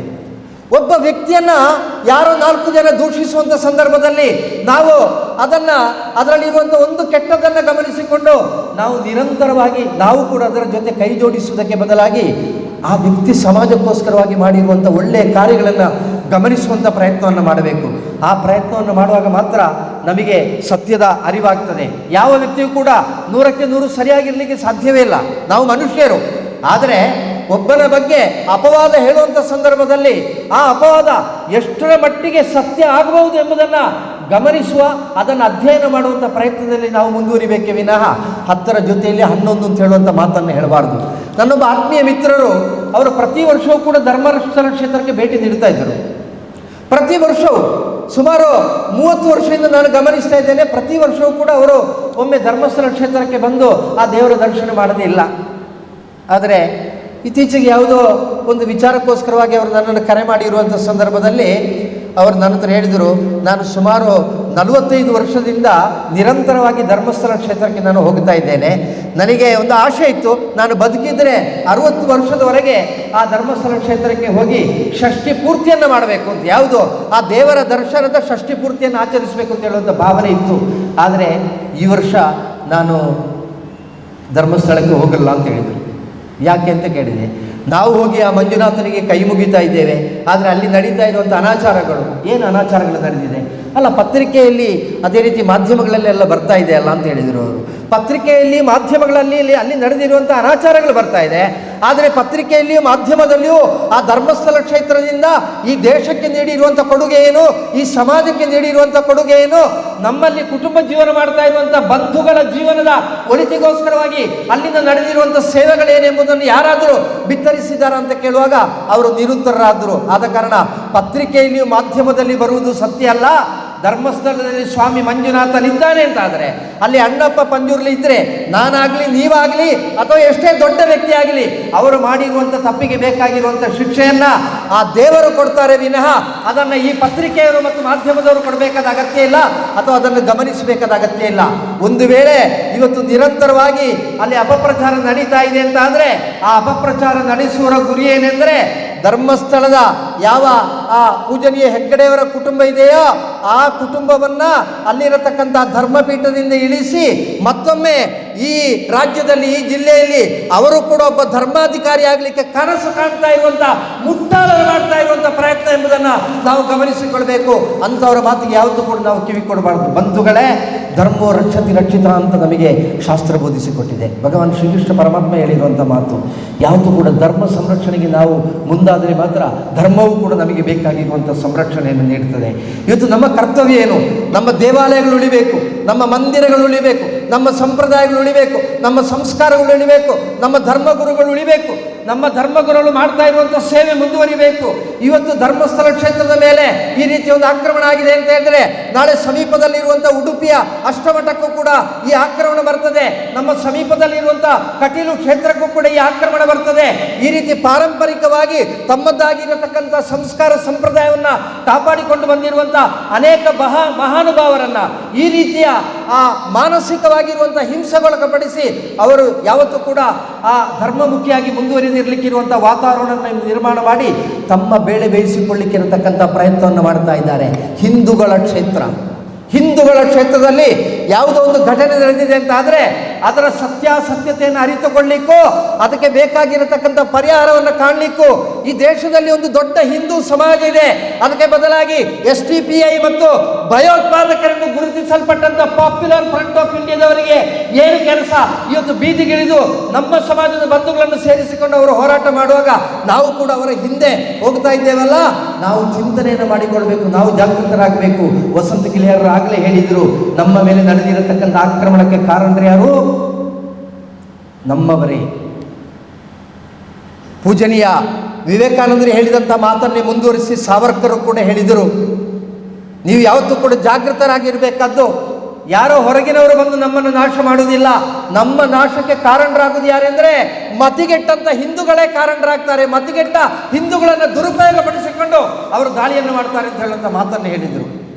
Speaker 1: ಒಬ್ಬ ವ್ಯಕ್ತಿಯನ್ನು ಯಾರೋ 4 ಜನ ದೂಷಿಸುವಂಥ ಸಂದರ್ಭದಲ್ಲಿ ನಾವು ಅದರಲ್ಲಿರುವಂಥ ಒಂದು ಕೆಟ್ಟದನ್ನು ಗಮನಿಸಿಕೊಂಡು ನಾವು ನಿರಂತರವಾಗಿ ನಾವು ಕೂಡ ಅದರ ಜೊತೆ ಕೈ ಜೋಡಿಸುವುದಕ್ಕೆ ಬದಲಾಗಿ ಆ ವ್ಯಕ್ತಿ ಸಮಾಜಕ್ಕೋಸ್ಕರವಾಗಿ ಮಾಡಿರುವಂಥ ಒಳ್ಳೆಯ ಕಾರ್ಯಗಳನ್ನು ಗಮನಿಸುವಂಥ ಪ್ರಯತ್ನವನ್ನು ಮಾಡಬೇಕು. ಆ ಪ್ರಯತ್ನವನ್ನು ಮಾಡುವಾಗ ಮಾತ್ರ ನಮಗೆ ಸತ್ಯದ ಅರಿವಾಗ್ತದೆ. ಯಾವ ವ್ಯಕ್ತಿಯೂ ಕೂಡ 100ಕ್ಕೆ 100 ಸರಿಯಾಗಿರಲಿಕ್ಕೆ ಸಾಧ್ಯವೇ ಇಲ್ಲ. ನಾವು ಮನುಷ್ಯರು. ಆದರೆ ಒಬ್ಬನ ಬಗ್ಗೆ ಅಪವಾದ ಹೇಳುವಂಥ ಸಂದರ್ಭದಲ್ಲಿ ಆ ಅಪವಾದ ಎಷ್ಟರ ಮಟ್ಟಿಗೆ ಸತ್ಯ ಆಗಬಹುದು ಎಂಬುದನ್ನು ಗಮನಿಸುವ, ಅದನ್ನು ಅಧ್ಯಯನ ಮಾಡುವಂಥ ಪ್ರಯತ್ನದಲ್ಲಿ ನಾವು ಮುಂದುವರಿಬೇಕೇ ವಿನಃ 10ರ ಜೊತೆಯಲ್ಲಿ 11 ಅಂತ ಹೇಳುವಂಥ ಮಾತನ್ನು ಹೇಳಬಾರ್ದು. ನನ್ನೊಬ್ಬ ಆತ್ಮೀಯ ಮಿತ್ರರು ಅವರು ಪ್ರತಿ ವರ್ಷವೂ ಕೂಡ ಧರ್ಮಸ್ಥಳ ಕ್ಷೇತ್ರಕ್ಕೆ ಭೇಟಿ ನೀಡ್ತಾ ಇದ್ದರು. ಪ್ರತಿ ವರ್ಷವೂ ಸುಮಾರು 30 ವರ್ಷದಿಂದ ನಾನು ಗಮನಿಸ್ತಾ ಇದ್ದೇನೆ. ಪ್ರತಿ ವರ್ಷವೂ ಕೂಡ ಅವರು ಒಮ್ಮೆ ಧರ್ಮಸ್ಥಳ ಕ್ಷೇತ್ರಕ್ಕೆ ಬಂದು ಆ ದೇವರ ದರ್ಶನ ಮಾಡೋದೇ ಇಲ್ಲ. ಆದರೆ ಇತ್ತೀಚೆಗೆ ಯಾವುದೋ ಒಂದು ವಿಚಾರಕ್ಕೋಸ್ಕರವಾಗಿ ಅವರು ನನ್ನನ್ನು ಕರೆ ಮಾಡಿರುವಂಥ ಸಂದರ್ಭದಲ್ಲಿ ಅವರು ನನ್ನ ಹತ್ರ ಹೇಳಿದರು, ನಾನು ಸುಮಾರು 45 ವರ್ಷದಿಂದ ನಿರಂತರವಾಗಿ ಧರ್ಮಸ್ಥಳ ಕ್ಷೇತ್ರಕ್ಕೆ ನಾನು ಹೋಗ್ತಾ ಇದ್ದೇನೆ. ನನಗೆ ಒಂದು ಆಶೆ ಇತ್ತು, ನಾನು ಬದುಕಿದರೆ 60 ವರ್ಷದವರೆಗೆ ಆ ಧರ್ಮಸ್ಥಳ ಕ್ಷೇತ್ರಕ್ಕೆ ಹೋಗಿ ಷಷ್ಠಿ ಪೂರ್ತಿಯನ್ನು ಮಾಡಬೇಕು ಅಂತ, ಯಾವುದು ಆ ದೇವರ ದರ್ಶನದ ಷಷ್ಠಿ ಪೂರ್ತಿಯನ್ನು ಆಚರಿಸಬೇಕು ಅಂತ ಹೇಳುವಂಥ ಭಾವನೆ ಇತ್ತು. ಆದರೆ ಈ ವರ್ಷ ನಾನು ಧರ್ಮಸ್ಥಳಕ್ಕೆ ಹೋಗಲ್ಲ ಅಂತ ಹೇಳಿದರು. ಯಾಕೆ ಅಂತ ಕೇಳಿದೆ. ನಾವು ಹೋಗಿ ಆ ಮಂಜುನಾಥನಿಗೆ ಕೈ ಮುಗಿತಾ ಇದ್ದೇವೆ, ಆದರೆ ಅಲ್ಲಿ ನಡೀತಾ ಇರುವಂಥ ಅನಾಚಾರಗಳು, ಏನು ಅನಾಚಾರಗಳು ನಡೆದಿದೆ ಅಲ್ಲ, ಪತ್ರಿಕೆಯಲ್ಲಿ ಅದೇ ರೀತಿ ಮಾಧ್ಯಮಗಳಲ್ಲೆಲ್ಲ ಬರ್ತಾ ಇದೆ ಅಲ್ಲ ಅಂತ ಹೇಳಿದರು ಅವರು. ಪತ್ರಿಕೆಯಲ್ಲಿ ಮಾಧ್ಯಮಗಳಲ್ಲಿ ಅಲ್ಲಿ ನಡೆದಿರುವಂಥ ಅನಾಚಾರಗಳು ಬರ್ತಾ ಇದೆ. ಆದರೆ ಪತ್ರಿಕೆಯಲ್ಲಿಯೂ ಮಾಧ್ಯಮದಲ್ಲಿಯೂ ಆ ಧರ್ಮಸ್ಥಳ ಕ್ಷೇತ್ರದಿಂದ ಈ ದೇಶಕ್ಕೆ ನೀಡಿರುವಂಥ ಕೊಡುಗೆ ಏನು, ಈ ಸಮಾಜಕ್ಕೆ ನೀಡಿರುವಂಥ ಕೊಡುಗೆ ಏನು, ನಮ್ಮಲ್ಲಿ ಕುಟುಂಬ ಜೀವನ ಮಾಡ್ತಾ ಇರುವಂಥ ಬಂಧುಗಳ ಜೀವನದ ಒಳಿತಿಗೋಸ್ಕರವಾಗಿ ಅಲ್ಲಿಂದ ನಡೆದಿರುವಂಥ ಸೇವೆಗಳೇನೆಂಬುದನ್ನು ಯಾರಾದರೂ ಬಿತ್ತರಿಸಿದ್ದಾರೆ ಅಂತ ಕೇಳುವಾಗ ಅವರು ನಿರುತ್ತರರಾದರು. ಆದ ಕಾರಣ ಪತ್ರಿಕೆಯಲ್ಲಿಯೂ ಮಾಧ್ಯಮದಲ್ಲಿ ಬರುವುದು ಸತ್ಯ ಅಲ್ಲ. ಧರ್ಮಸ್ಥಳದಲ್ಲಿ ಸ್ವಾಮಿ ಮಂಜುನಾಥನಿದ್ದಾನೆ ಅಂತಾದರೆ ಅಲ್ಲಿ ಅಣ್ಣಪ್ಪ ಪಂಜುರ್ಲಿ ಇದ್ದರೆ ನಾನಾಗಲಿ ನೀವಾಗಲಿ ಅಥವಾ ಎಷ್ಟೇ ದೊಡ್ಡ ವ್ಯಕ್ತಿ ಆಗಲಿ ಅವರು ಮಾಡಿರುವಂಥ ತಪ್ಪಿಗೆ ಬೇಕಾಗಿರುವಂಥ ಶಿಕ್ಷೆಯನ್ನು ಆ ದೇವರು ಕೊಡ್ತಾರೆ ವಿನಃ ಅದನ್ನು ಈ ಪತ್ರಿಕೆಯವರು ಮತ್ತು ಮಾಧ್ಯಮದವರು ಕೊಡಬೇಕಾದ ಅಗತ್ಯ ಇಲ್ಲ ಅಥವಾ ಅದನ್ನು ಗಮನಿಸಬೇಕಾದ ಅಗತ್ಯ ಇಲ್ಲ. ಒಂದು ವೇಳೆ ಇವತ್ತು ನಿರಂತರವಾಗಿ ಅಲ್ಲಿ ಅಪಪ್ರಚಾರ ನಡೀತಾ ಇದೆ ಅಂತ ಆದರೆ ಆ ಅಪಪ್ರಚಾರ ನಡೆಸುವರ ಗುರಿ ಏನೆಂದರೆ ಧರ್ಮಸ್ಥಳದ ಯಾವ ಆ ಪೂಜನೀಯ ಹೆಗ್ಗಡೆಯವರ ಕುಟುಂಬ ಇದೆಯೋ ಆ ಕುಟುಂಬವನ್ನು ಅಲ್ಲಿರತಕ್ಕಂಥ ಧರ್ಮಪೀಠದಿಂದ ಇಳಿಸಿ ಮತ್ತೊಮ್ಮೆ ಈ ರಾಜ್ಯದಲ್ಲಿ ಈ ಜಿಲ್ಲೆಯಲ್ಲಿ ಅವರು ಕೂಡ ಒಬ್ಬ ಧರ್ಮಾಧಿಕಾರಿ ಆಗಲಿಕ್ಕೆ ಕನಸು ಕಾಣ್ತಾ ಇರುವಂಥ ಮುಟ್ಟಾಳರು ಮಾಡ್ತಾ ಇರುವಂಥ ಪ್ರಯತ್ನ ಎಂಬುದನ್ನು ನಾವು ಗಮನಿಸಿಕೊಳ್ಬೇಕು. ಅಂಥವರ ಮಾತಿಗೆ ಯಾವತ್ತೂ ಕೂಡ ನಾವು ಕಿವಿ ಕೊಡಬಾರ್ದು. ಬಂಧುಗಳೇ, ಧರ್ಮೋ ರಕ್ಷತಿ ರಕ್ಷಿತ ಅಂತ ನಮಗೆ ಶಾಸ್ತ್ರ ಬೋಧಿಸಿಕೊಟ್ಟಿದೆ. ಭಗವಾನ್ ಶ್ರೀಕೃಷ್ಣ ಪರಮಾತ್ಮ ಹೇಳಿರುವಂಥ ಮಾತು. ಯಾವತ್ತೂ ಕೂಡ ಧರ್ಮ ಸಂರಕ್ಷಣೆಗೆ ನಾವು ಮುಂದಾದರೆ ಮಾತ್ರ ಧರ್ಮವೂ ಕೂಡ ನಮಗೆ ಬೇಕಾಗಿರುವಂಥ ಸಂರಕ್ಷಣೆಯನ್ನು ನೀಡುತ್ತದೆ. ಇವತ್ತು ನಮ್ಮ ಕರ್ತವ್ಯ ಏನು? ನಮ್ಮ ದೇವಾಲಯಗಳು ಉಳಿಬೇಕು, ನಮ್ಮ ಮಂದಿರಗಳು ಉಳಿಬೇಕು, ನಮ್ಮ ಸಂಪ್ರದಾಯಗಳು ಉಳಿಬೇಕು, ನಮ್ಮ ಸಂಸ್ಕಾರಗಳು ಉಳಿಬೇಕು, ನಮ್ಮ ಧರ್ಮಗುರುಗಳು ಉಳಿಬೇಕು, ನಮ್ಮ ಧರ್ಮಗುರುಗಳು ಮಾಡ್ತಾ ಇರುವಂಥ ಸೇವೆ ಮುಂದುವರಿಬೇಕು. ಇವತ್ತು ಧರ್ಮಸ್ಥಳ ಕ್ಷೇತ್ರದ ಮೇಲೆ ಈ ರೀತಿ ಒಂದು ಆಕ್ರಮಣ ಆಗಿದೆ ಅಂತ ಹೇಳಿದ್ರೆ ನಾಳೆ ಸಮೀಪದಲ್ಲಿರುವಂಥ ಉಡುಪಿಯ ಅಷ್ಟಮಠಕ್ಕೂ ಕೂಡ ಈ ಆಕ್ರಮಣ ಬರ್ತದೆ. ನಮ್ಮ ಸಮೀಪದಲ್ಲಿರುವಂಥ ಕಟೀಲು ಕ್ಷೇತ್ರಕ್ಕೂ ಕೂಡ ಈ ಆಕ್ರಮಣ ಬರ್ತದೆ. ಈ ರೀತಿ ಪಾರಂಪರಿಕವಾಗಿ ತಮ್ಮದಾಗಿರತಕ್ಕಂಥ ಸಂಸ್ಕಾರ ಸಂಪ್ರದಾಯವನ್ನು ಕಾಪಾಡಿಕೊಂಡು ಬಂದಿರುವಂಥ ಅನೇಕ ಮಹಾನುಭಾವರನ್ನು ಈ ರೀತಿಯ ಆ ಮಾನಸಿಕವಾಗಿರುವಂಥ ಹಿಂಸೆಗೊಳಪಡಿಸಿ ಅವರು ಯಾವತ್ತೂ ಕೂಡ ಆ ಧರ್ಮಮುಖಿಯಾಗಿ ಮುಂದುವರಿದಿರಲಿಕ್ಕಿರುವಂಥ ವಾತಾವರಣವನ್ನು ನಿರ್ಮಾಣ ಮಾಡಿ ತಮ್ಮ ಬೇಳೆ ಬೇಯಿಸಿಕೊಳ್ಳಿಕ್ಕೆ ಇರತಕ್ಕಂಥ ಪ್ರಯತ್ನವನ್ನು ಮಾಡ್ತಾ ಇದ್ದಾರೆ. ಹಿಂದೂಗಳ ಕ್ಷೇತ್ರದಲ್ಲಿ ಯಾವುದೋ ಒಂದು ಘಟನೆ ನಡೆದಿದೆ ಅಂತ ಆದರೆ ಅದರ ಸತ್ಯಾಸತ್ಯತೆಯನ್ನು ಅರಿತುಕೊಳ್ಳಿಕ್ಕೂ ಅದಕ್ಕೆ ಬೇಕಾಗಿರತಕ್ಕಂಥ ಪರಿಹಾರವನ್ನು ಕಾಣಲಿಕ್ಕೂ ಈ ದೇಶದಲ್ಲಿ ಒಂದು ದೊಡ್ಡ ಹಿಂದೂ ಸಮಾಜ ಇದೆ. ಅದಕ್ಕೆ ಬದಲಾಗಿ SDPI ಮತ್ತು ಭಯೋತ್ಪಾದಕರನ್ನು ಗುರುತಿಸಲ್ಪಟ್ಟಂಥ ಪಾಪ್ಯುಲರ್ ಫ್ರಂಟ್ ಆಫ್ ಇಂಡಿಯಾದವರಿಗೆ ಏನು ಕೆಲಸ? ಇವತ್ತು ಬೀದಿಗಿಳಿದು ನಮ್ಮ ಸಮಾಜದ ಬಂಧುಗಳನ್ನು ಸೇರಿಸಿಕೊಂಡು ಅವರು ಹೋರಾಟ ಮಾಡುವಾಗ ನಾವು ಕೂಡ ಅವರ ಹಿಂದೆ ಹೋಗ್ತಾ ಇದ್ದೇವಲ್ಲ. ನಾವು ಚಿಂತನೆಯನ್ನು ಮಾಡಿಕೊಳ್ಬೇಕು, ನಾವು ಜಾಗೃತರಾಗಬೇಕು. ವಸಂತ ಗಿಳಿಯರು ಆಗಲೇ ಹೇಳಿದರು, ನಮ್ಮ ಮೇಲೆ ನಡೆದಿರತಕ್ಕಂಥ ಆಕ್ರಮಣಕ್ಕೆ ಕಾರಣರು ಯಾರು? ನಮ್ಮವರೇ. ಪೂಜನೀಯ ವಿವೇಕಾನಂದರು ಹೇಳಿದಂಥ ಮಾತನ್ನೇ ಮುಂದುವರಿಸಿ ಸಾವರ್ಕರು ಕೂಡ ಹೇಳಿದರು, ನೀವು ಯಾವತ್ತೂ ಕೂಡ ಜಾಗೃತರಾಗಿರಬೇಕಾದ್ದು. ಯಾರೋ ಹೊರಗಿನವರು ಬಂದು ನಮ್ಮನ್ನು ನಾಶ ಮಾಡುವುದಿಲ್ಲ. ನಮ್ಮ ನಾಶಕ್ಕೆ ಕಾರಣರಾಗುವುದು ಯಾರೆಂದರೆ ಮತಿಗೆಟ್ಟಂಥ ಹಿಂದೂಗಳೇ ಕಾರಣರಾಗ್ತಾರೆ. ಮತಿಗೆಟ್ಟ ಹಿಂದೂಗಳನ್ನು ದುರುಪಯೋಗಪಡಿಸಿಕೊಂಡು ಅವರು ದಾಳಿಯನ್ನು ಮಾಡ್ತಾರೆ ಅಂತ ಹೇಳುವಂಥ ಮಾತನ್ನು ಹೇಳಿದರು.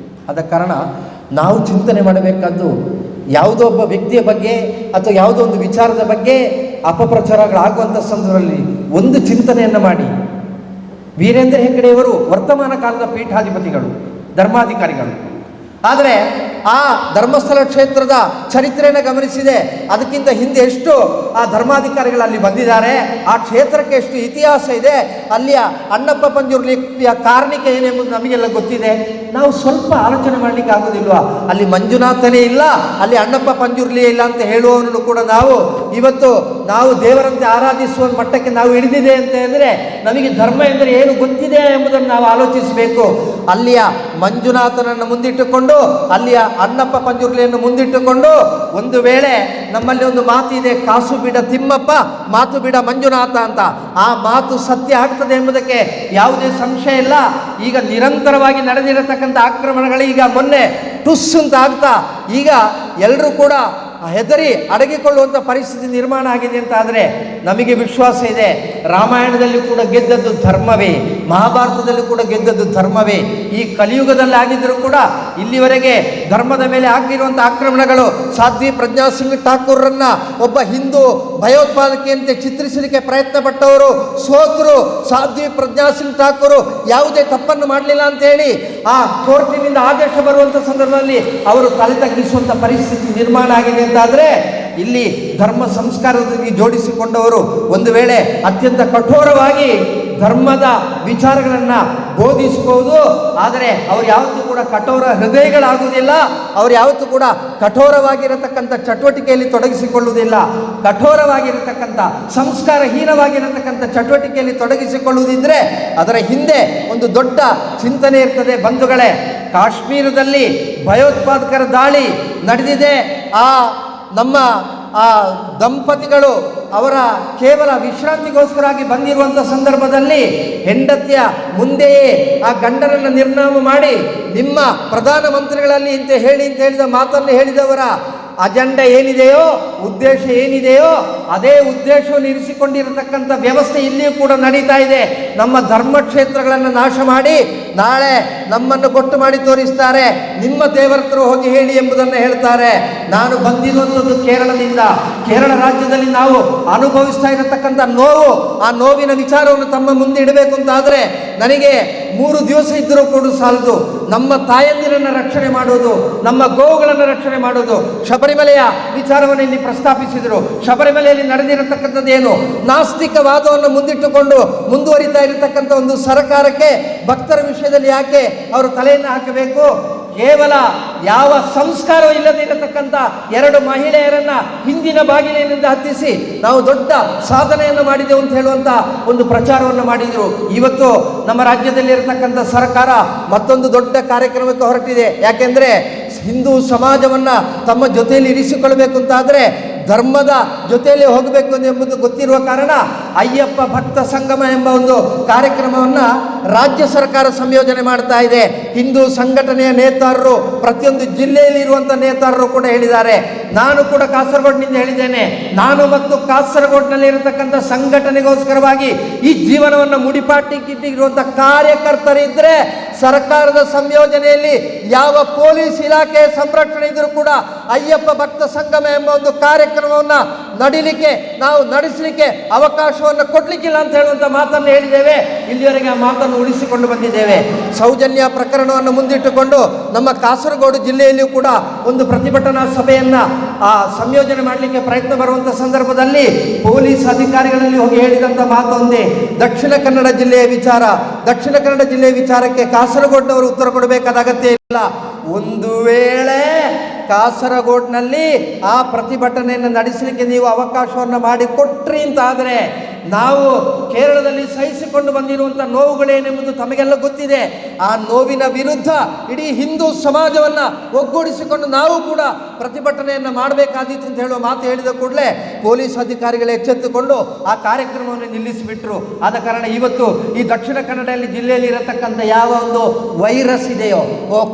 Speaker 1: ಆದ ಕಾರಣ ನಾವು ಚಿಂತನೆ ಮಾಡಬೇಕಾದ್ದು ಯಾವುದೋ ಒಬ್ಬ ವ್ಯಕ್ತಿಯ ಬಗ್ಗೆ ಅಥವಾ ಯಾವುದೋ ಒಂದು ವಿಚಾರದ ಬಗ್ಗೆ ಅಪಪ್ರಚಾರಗಳಾಗುವಂಥ ಸಂದರ್ಭದಲ್ಲಿ ಒಂದು ಚಿಂತನೆಯನ್ನು ಮಾಡಿ. ವೀರೇಂದ್ರ ಹೆಗ್ಗಡೆಯವರು ವರ್ತಮಾನ ಕಾಲದ ಪೀಠಾಧಿಪತಿಗಳು, ಧರ್ಮಾಧಿಕಾರಿಗಳು. ಆದರೆ ಆ ಧರ್ಮಸ್ಥಳ ಕ್ಷೇತ್ರದ ಚರಿತ್ರೆಯನ್ನು ಗಮನಿಸಿದೆ. ಅದಕ್ಕಿಂತ ಹಿಂದೆ ಎಷ್ಟು ಆ ಧರ್ಮಾಧಿಕಾರಿಗಳು ಅಲ್ಲಿ ಬಂದಿದ್ದಾರೆ, ಆ ಕ್ಷೇತ್ರಕ್ಕೆ ಎಷ್ಟು ಇತಿಹಾಸ ಇದೆ, ಅಲ್ಲಿಯ ಅಣ್ಣಪ್ಪ ಪಂಜುರ್ಲಿಯ ಕಾರಣಿಕ ಏನೆಂಬುದು ನಮಗೆಲ್ಲ ಗೊತ್ತಿದೆ. ನಾವು ಸ್ವಲ್ಪ ಆಲೋಚನೆ ಮಾಡಲಿಕ್ಕೆ ಆಗೋದಿಲ್ವಾ? ಅಲ್ಲಿ ಮಂಜುನಾಥನೇ ಇಲ್ಲ, ಅಲ್ಲಿ ಅಣ್ಣಪ್ಪ ಪಂಜುರ್ಲಿಯೇ ಇಲ್ಲ ಅಂತ ಹೇಳುವವನು ಕೂಡ ಇವತ್ತು ನಾವು ದೇವರಂತೆ ಆರಾಧಿಸುವ ಮಟ್ಟಕ್ಕೆ ನಾವು ಹಿಡಿದಿದೆ ಅಂತ ಹೇಳಿದ್ರೆ ನಮಗೆ ಧರ್ಮ ಎಂದರೆ ಏನು ಗೊತ್ತಿದೆ ಎಂಬುದನ್ನು ನಾವು ಆಲೋಚಿಸಬೇಕು. ಅಲ್ಲಿಯ ಮಂಜುನಾಥನನ್ನು ಮುಂದಿಟ್ಟುಕೊಂಡು, ಅಲ್ಲಿಯ ಅಣ್ಣಪ್ಪ ಪಂಜುರ್ಲಿಯನ್ನು ಮುಂದಿಟ್ಟುಕೊಂಡು, ಒಂದು ವೇಳೆ ನಮ್ಮಲ್ಲಿ ಒಂದು ಮಾತಿದೆ, ಕಾಸು ಬಿಡ ತಿಮ್ಮಪ್ಪ ಮಾತು ಬಿಡ ಮಂಜುನಾಥ ಅಂತ. ಆ ಮಾತು ಸತ್ಯ ಆಗ್ತದೆ ಎಂಬುದಕ್ಕೆ ಯಾವುದೇ ಸಂಶಯ ಇಲ್ಲ. ಈಗ ನಿರಂತರವಾಗಿ ನಡೆದಿರತಕ್ಕಂಥ ಆಕ್ರಮಣಗಳು ಈಗ ಮೊನ್ನೆ ಟುಸ್ ಅಂತ ಆಗ್ತಾ ಈಗ ಎಲ್ಲರೂ ಕೂಡ ಹೆದರಿ ಅಡಗಿಕೊಳ್ಳುವಂಥ ಪರಿಸ್ಥಿತಿ ನಿರ್ಮಾಣ ಆಗಿದೆ ಅಂತ ಆದರೆ ನಮಗೆ ವಿಶ್ವಾಸ ಇದೆ, ರಾಮಾಯಣದಲ್ಲಿ ಕೂಡ ಗೆದ್ದದ್ದು ಧರ್ಮವೇ, ಮಹಾಭಾರತದಲ್ಲಿ ಕೂಡ ಗೆದ್ದದ್ದು ಧರ್ಮವೇ. ಈ ಕಲಿಯುಗದಲ್ಲಿ ಆಗಿದ್ದರೂ ಕೂಡ ಇಲ್ಲಿವರೆಗೆ ಧರ್ಮದ ಮೇಲೆ ಆಗಿರುವಂಥ ಆಕ್ರಮಣಗಳು ಸಾಧ್ವಿ ಪ್ರಜ್ಞಾ ಸಿಂಗ್ ಠಾಕೂರ್ರನ್ನ ಒಬ್ಬ ಹಿಂದೂ ಭಯೋತ್ಪಾದಕೆಯಂತೆ ಚಿತ್ರಿಸಲಿಕ್ಕೆ ಪ್ರಯತ್ನ ಪಟ್ಟವರು ಸೋತರು. ಸಾಧ್ವಿ ಪ್ರಜ್ಞಾ ಸಿಂಗ್ ಠಾಕೂರು ಯಾವುದೇ ತಪ್ಪನ್ನು ಮಾಡಲಿಲ್ಲ ಅಂತೇಳಿ ಆ ಕೋರ್ಟಿನಿಂದ ಆದೇಶ ಬರುವಂಥ ಸಂದರ್ಭದಲ್ಲಿ ಅವರು ತಲೆ ತಗ್ಗಿಸುವಂಥ ಪರಿಸ್ಥಿತಿ ನಿರ್ಮಾಣ ಆಗಿದೆ ಅಂತಾದರೆ ಇಲ್ಲಿ ಧರ್ಮ ಸಂಸ್ಕಾರದಲ್ಲಿ ಜೋಡಿಸಿಕೊಂಡವರು ಒಂದು ವೇಳೆ ಅತ್ಯಂತ ಕಠೋರವಾಗಿ ಧರ್ಮದ ವಿಚಾರಗಳನ್ನು ಬೋಧಿಸಬಹುದು. ಆದರೆ ಅವರು ಯಾವತ್ತೂ ಕೂಡ ಕೂಡ ಕಠೋರ ಹೃದಯಗಳಾಗುವುದಿಲ್ಲ. ಅವರು ಯಾವತ್ತೂ ಕೂಡ ಕಠೋರವಾಗಿರತಕ್ಕಂಥ ಚಟುವಟಿಕೆಯಲ್ಲಿ ತೊಡಗಿಸಿಕೊಳ್ಳುವುದಿಲ್ಲ. ಕಠೋರವಾಗಿರತಕ್ಕಂಥ ಸಂಸ್ಕಾರಹೀನವಾಗಿರತಕ್ಕಂಥ ಚಟುವಟಿಕೆಯಲ್ಲಿ ತೊಡಗಿಸಿಕೊಳ್ಳುವುದಿದ್ರೆ ಅದರ ಹಿಂದೆ ಒಂದು ದೊಡ್ಡ ಚಿಂತನೆ ಇರ್ತದೆ. ಬಂಧುಗಳೇ, ಕಾಶ್ಮೀರದಲ್ಲಿ ಭಯೋತ್ಪಾದಕರ ದಾಳಿ ನಡೆದಿದೆ. ನಮ್ಮ ದಂಪತಿಗಳು ಅವರ ಕೇವಲ ವಿಶ್ರಾಂತಿಗೋಸ್ಕರವಾಗಿ ಬಂದಿರುವಂಥ ಸಂದರ್ಭದಲ್ಲಿ ಹೆಂಡತಿಯ ಮುಂದೆಯೇ ಆ ಗಂಡನನ್ನು ನಿರ್ನಾಮ ಮಾಡಿ ನಿಮ್ಮ ಪ್ರಧಾನಮಂತ್ರಿಗಳಲ್ಲಿ ಅಂತ ಹೇಳಿದ ಮಾತನ್ನು ಹೇಳಿದವರ ಅಜೆಂಡಾ ಏನಿದೆಯೋ, ಉದ್ದೇಶ ಏನಿದೆಯೋ ಅದೇ ಉದ್ದೇಶವನ್ನು ಇರಿಸಿಕೊಂಡಿರತಕ್ಕಂಥ ವ್ಯವಸ್ಥೆ ಇಲ್ಲಿಯೂ ಕೂಡ ನಡೀತಾ ಇದೆ. ನಮ್ಮ ಧರ್ಮಕ್ಷೇತ್ರಗಳನ್ನು ನಾಶ ಮಾಡಿ ನಾಳೆ ನಮ್ಮನ್ನು ಗೊಟ್ಟು ಮಾಡಿ ತೋರಿಸ್ತಾರೆ. ನಿಮ್ಮ ದೇವರತ್ರ ಹೋಗಿ ಹೇಳಿ ಎಂಬುದನ್ನು ಹೇಳ್ತಾರೆ. ನಾನು ಬಂದಿರುವಂಥದ್ದು ಕೇರಳದಿಂದ. ಕೇರಳ ರಾಜ್ಯದಲ್ಲಿ ನಾವು ಅನುಭವಿಸ್ತಾ ಇರತಕ್ಕಂಥ ನೋವು, ಆ ನೋವಿನ ವಿಚಾರವನ್ನು ತಮ್ಮ ಮುಂದೆ ಇಡಬೇಕು ಅಂತಾದರೆ ನನಗೆ 3 ದಿವಸ ಇದ್ದರೂ ಕೂಡ ಸಾಲದು. ನಮ್ಮ ತಾಯಂದಿರನ್ನು ರಕ್ಷಣೆ ಮಾಡುವುದು, ನಮ್ಮ ಗೋವುಗಳನ್ನು ರಕ್ಷಣೆ ಮಾಡುವುದು. ಶಬರಿಮಲೆಯ ವಿಚಾರವನ್ನು ಇಲ್ಲಿ ಪ್ರಸ್ತಾಪಿಸಿದರು. ಶಬರಿಮಲೆಯಲ್ಲಿ ನಡೆದಿರತಕ್ಕಂಥದ್ದೇನು? ನಾಸ್ತಿಕವಾದವನ್ನು ಮುಂದಿಟ್ಟುಕೊಂಡು ಮುಂದುವರಿತಾ ಇರತಕ್ಕಂಥ ಒಂದು ಸರ್ಕಾರಕ್ಕೆ ಭಕ್ತರ ವಿಷಯದಲ್ಲಿ ಯಾಕೆ ಅವರು ತಲೆಯನ್ನು ಹಾಕಬೇಕು? ಕೇವಲ ಯಾವ ಸಂಸ್ಕಾರವೂ ಇಲ್ಲದೆ ಇರತಕ್ಕಂಥ 2 ಮಹಿಳೆಯರನ್ನ ಹಿಂದಿನ ಬಾಗಿಲಿನಿಂದ ಹತ್ತಿಸಿ ನಾವು ದೊಡ್ಡ ಸಾಧನೆಯನ್ನು ಮಾಡಿದೆವು ಅಂತ ಹೇಳುವಂಥ ಒಂದು ಪ್ರಚಾರವನ್ನು ಮಾಡಿದರು. ಇವತ್ತು ನಮ್ಮ ರಾಜ್ಯದಲ್ಲಿ ಇರತಕ್ಕಂಥ ಸರ್ಕಾರ ಮತ್ತೊಂದು ದೊಡ್ಡ ಕಾರ್ಯಕ್ರಮಕ್ಕೆ ಹೊರಟಿದೆ. ಯಾಕೆಂದರೆ ಹಿಂದೂ ಸಮಾಜವನ್ನು ತಮ್ಮ ಜೊತೆಯಲ್ಲಿ ಇರಿಸಿಕೊಳ್ಬೇಕು ಅಂತಾದರೆ ಧರ್ಮದ ಜೊತೆಯಲ್ಲಿ ಹೋಗಬೇಕು ಎಂಬುದು ಗೊತ್ತಿರುವ ಕಾರಣ ಅಯ್ಯಪ್ಪ ಭಕ್ತ ಸಂಗಮ ಎಂಬ ಒಂದು ಕಾರ್ಯಕ್ರಮವನ್ನು ರಾಜ್ಯ ಸರ್ಕಾರ ಸಂಯೋಜನೆ ಮಾಡ್ತಾ ಇದೆ. ಹಿಂದೂ ಸಂಘಟನೆಯ ನೇತಾರರು, ಪ್ರತಿಯೊಂದು ಜಿಲ್ಲೆಯಲ್ಲಿ ಇರುವಂಥ ನೇತಾರರು ಕೂಡ ಹೇಳಿದ್ದಾರೆ. ನಾನು ಕೂಡ ಕಾಸರಗೋಡಿನಿಂದ ಹೇಳಿದ್ದೇನೆ. ನಾನು ಮತ್ತು ಕಾಸರಗೋಡಿನಲ್ಲಿ ಇರತಕ್ಕಂಥ ಸಂಘಟನೆಗೋಸ್ಕರವಾಗಿ ಈ ಜೀವನವನ್ನು ಮುಡಿಪಾಟಿಟ್ಟಿರುವಂಥ ಕಾರ್ಯಕರ್ತರಿದ್ದರೆ ಸರ್ಕಾರದ ಸಂಯೋಜನೆಯಲ್ಲಿ ಯಾವ ಪೊಲೀಸ್ ಇಲಾಖೆ ಸಂರಕ್ಷಣೆ ಇದ್ದರೂ ಕೂಡ ಅಯ್ಯಪ್ಪ ಭಕ್ತ ಸಂಗಮ ಎಂಬ ಒಂದು ಕಾರ್ಯಕ್ರಮವನ್ನು ನಾವು ನಡೆಸಲಿಕ್ಕೆ ಅವಕಾಶವನ್ನು ಕೊಡಲಿಕ್ಕಿಲ್ಲ ಅಂತ ಹೇಳುವಂಥ ಮಾತನ್ನು ಹೇಳಿದ್ದೇವೆ. ಇಲ್ಲಿವರೆಗೆ ಆ ಮಾತನ್ನು ಉಳಿಸಿಕೊಂಡು ಬಂದಿದ್ದೇವೆ. ಸೌಜನ್ಯ ಪ್ರಕರಣವನ್ನು ಮುಂದಿಟ್ಟುಕೊಂಡು ನಮ್ಮ ಕಾಸರಗೋಡು ಜಿಲ್ಲೆಯಲ್ಲಿಯೂ ಕೂಡ ಒಂದು ಪ್ರತಿಭಟನಾ ಸಭೆಯನ್ನು ಸಂಯೋಜನೆ ಮಾಡಲಿಕ್ಕೆ ಪ್ರಯತ್ನ ಬರುವಂಥ ಸಂದರ್ಭದಲ್ಲಿ ಪೊಲೀಸ್ ಅಧಿಕಾರಿಗಳಲ್ಲಿ ಹೋಗಿ ಹೇಳಿದಂಥ ಮಾತು ಒಂದೇ, ದಕ್ಷಿಣ ಕನ್ನಡ ಜಿಲ್ಲೆಯ ವಿಚಾರಕ್ಕೆ ಕಾಸರಗೋಡಿನವರು ಉತ್ತರ ಕೊಡಬೇಕಾದ ಅಗತ್ಯ ಇಲ್ಲ. ಒಂದು ವೇಳೆ ಕಾಸರಗೋಡಿನಲ್ಲಿ ಆ ಪ್ರತಿಭಟನೆಯನ್ನು ನಡೆಸಲಿಕ್ಕೆ ನೀವು ಅವಕಾಶವನ್ನು ಮಾಡಿಕೊಟ್ರಿ ಅಂತಾದರೆ ನಾವು ಕೇರಳದಲ್ಲಿ ಸಹಿಸಿಕೊಂಡು ಬಂದಿರುವಂಥ ನೋವುಗಳೇನೆಂಬುದು ತಮಗೆಲ್ಲ ಗೊತ್ತಿದೆ. ಆ ನೋವಿನ ವಿರುದ್ಧ ಇಡೀ ಹಿಂದೂ ಸಮಾಜವನ್ನು ಒಗ್ಗೂಡಿಸಿಕೊಂಡು ನಾವು ಕೂಡ ಪ್ರತಿಭಟನೆಯನ್ನು ಮಾಡಬೇಕಾದೀತು ಅಂತ ಹೇಳುವ ಮಾತು ಹೇಳಿದ ಕೂಡಲೇ ಪೊಲೀಸ್ ಅಧಿಕಾರಿಗಳು ಎಚ್ಚೆತ್ತುಕೊಂಡು ಆ ಕಾರ್ಯಕ್ರಮವನ್ನು ನಿಲ್ಲಿಸಿಬಿಟ್ರು. ಆದ ಕಾರಣ ಇವತ್ತು ಈ ದಕ್ಷಿಣ ಕನ್ನಡ ಜಿಲ್ಲೆಯಲ್ಲಿ ಇರತಕ್ಕಂಥ ಯಾವ ಒಂದು ವೈರಸ್ ಇದೆಯೋ,